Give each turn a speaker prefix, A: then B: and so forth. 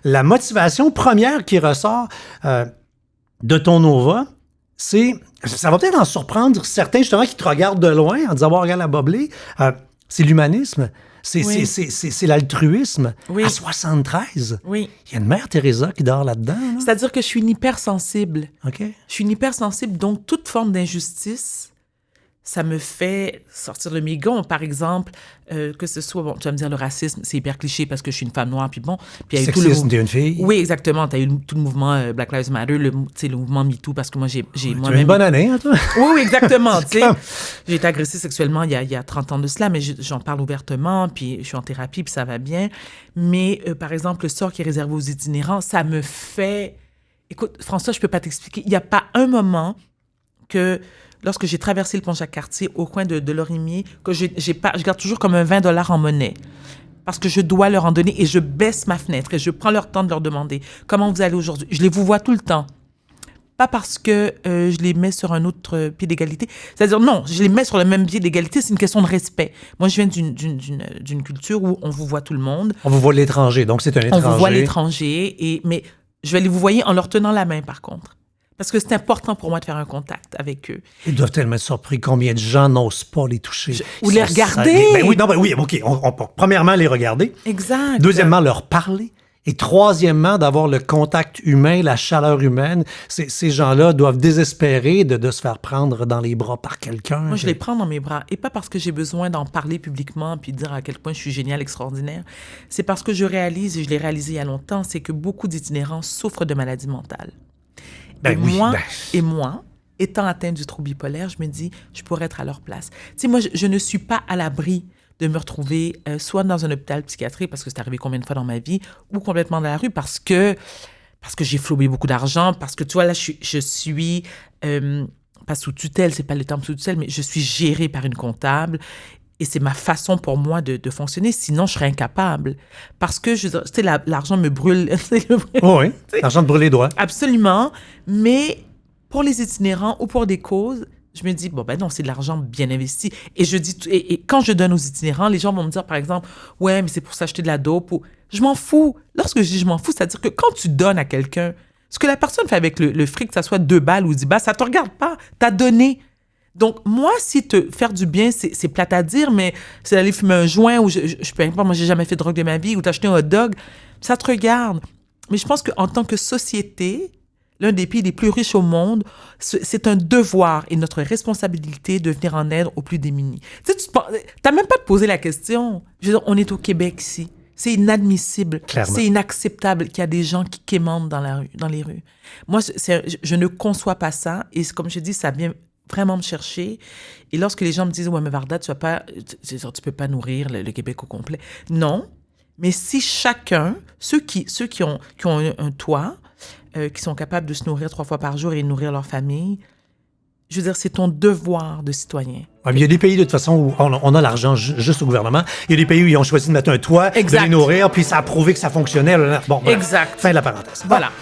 A: la motivation première qui ressort de ton OVA, ça va peut-être en surprendre certains, justement, qui te regardent de loin en disant, regarde la boblée, c'est l'humanisme. C'est l'altruisme.
B: Oui.
A: À 73,
B: oui.
A: Il y a une mère Teresa qui dort là-dedans. Là.
B: C'est-à-dire que je suis une hypersensible.
A: OK.
B: Je suis une hypersensible, donc toute forme d'injustice, ça me fait sortir de mes gonds. Par exemple, que ce soit, tu vas me dire, le racisme, c'est hyper cliché parce que je suis une femme noire, puis bon. Puis il y a eu
A: sexisme, t'es une fille.
B: Oui, exactement. Tu as eu tout le mouvement Black Lives Matter, le mouvement MeToo, parce que moi, j'ai moi-même...
A: Tu as une bonne année, hein, toi?
B: Oui, exactement. J'ai été agressée sexuellement il y a 30 ans de cela, mais j'en parle ouvertement, puis je suis en thérapie, puis ça va bien. Mais, par exemple, le sort qui est réservé aux itinérants, ça me fait... Écoute, François, je peux pas t'expliquer. Il n'y a pas un moment que... Lorsque j'ai traversé le pont Jacques-Cartier au coin de Lorimier, que je garde toujours comme un 20 $ en monnaie. Parce que je dois leur en donner et je baisse ma fenêtre et je prends leur temps de leur demander comment vous allez aujourd'hui. Je les vous vois tout le temps. Pas parce que je les mets sur un autre pied d'égalité. C'est-à-dire, non, je les mets sur le même pied d'égalité, c'est une question de respect. Moi, je viens d'une culture où on vous voit tout le monde.
A: On vous voit l'étranger, donc c'est un étranger.
B: On vous voit l'étranger, mais je vais les vous voyer en leur tenant la main, par contre. Parce que c'est important pour moi de faire un contact avec eux.
A: Ils doivent tellement être surpris combien de gens n'osent pas les toucher.
B: Ou les regarder.
A: Oui, OK. Premièrement, les regarder.
B: Exact.
A: Deuxièmement, leur parler. Et troisièmement, d'avoir le contact humain, la chaleur humaine. Ces gens-là doivent désespérer de se faire prendre dans les bras par quelqu'un.
B: Moi, je les prends dans mes bras. Et pas parce que j'ai besoin d'en parler publiquement puis de dire à quel point je suis géniale, extraordinaire. C'est parce que je réalise, et je l'ai réalisé il y a longtemps, c'est que beaucoup d'itinérants souffrent de maladies mentales. Et moi, étant atteinte du trouble bipolaire, je me dis, je pourrais être à leur place. Tu sais, moi, je ne suis pas à l'abri de me retrouver soit dans un hôpital psychiatrique, parce que c'est arrivé combien de fois dans ma vie, ou complètement dans la rue, parce que j'ai flobé beaucoup d'argent, parce que, tu vois, là, je suis pas sous tutelle, c'est pas le terme sous tutelle, mais je suis gérée par une comptable. Et c'est ma façon pour moi de fonctionner. Sinon, je serais incapable. Parce que, tu sais, l'argent me brûle.
A: Oui, l'argent te brûle les doigts.
B: Absolument. Mais pour les itinérants ou pour des causes, je me dis, non, c'est de l'argent bien investi. Et je dis, et quand je donne aux itinérants, les gens vont me dire, par exemple, ouais, mais c'est pour s'acheter de la dope. Ou... Je m'en fous. Lorsque je dis je m'en fous, c'est-à-dire que quand tu donnes à quelqu'un, ce que la personne fait avec le fric, que ça soit 2 balles ou 10 balles, ça te regarde pas. T'as donné. Donc, moi, si te faire du bien, c'est plate à dire, mais c'est d'aller fumer un joint ou je peux pas, moi, j'ai jamais fait de drogue de ma vie ou t'acheter un hot dog, ça te regarde. Mais je pense qu'en tant que société, l'un des pays les plus riches au monde, c'est un devoir et notre responsabilité de venir en aide aux plus démunis. Tu sais, t'as même pas de poser la question. Je veux dire, on est au Québec ici. C'est inadmissible.
A: Clairement.
B: C'est inacceptable qu'il y a des gens qui quémandent dans les rues. Moi, je ne conçois pas ça. Et comme je dis, ça vient vraiment me chercher. Et lorsque les gens me disent « Ouais, mais Varda, tu peux pas nourrir le Québec au complet. » Non, mais si chacun, ceux qui ont un toit, qui sont capables de se nourrir 3 fois par jour et de nourrir leur famille, je veux dire, c'est ton devoir de citoyen.
A: Ouais, mais il y a des pays, de toute façon, où on a l'argent juste au gouvernement. Il y a des pays où ils ont choisi de mettre un toit,
B: exact,
A: de les nourrir, puis ça a prouvé que ça fonctionnait.
B: Exact.
A: Fin de la parenthèse.
B: Voilà.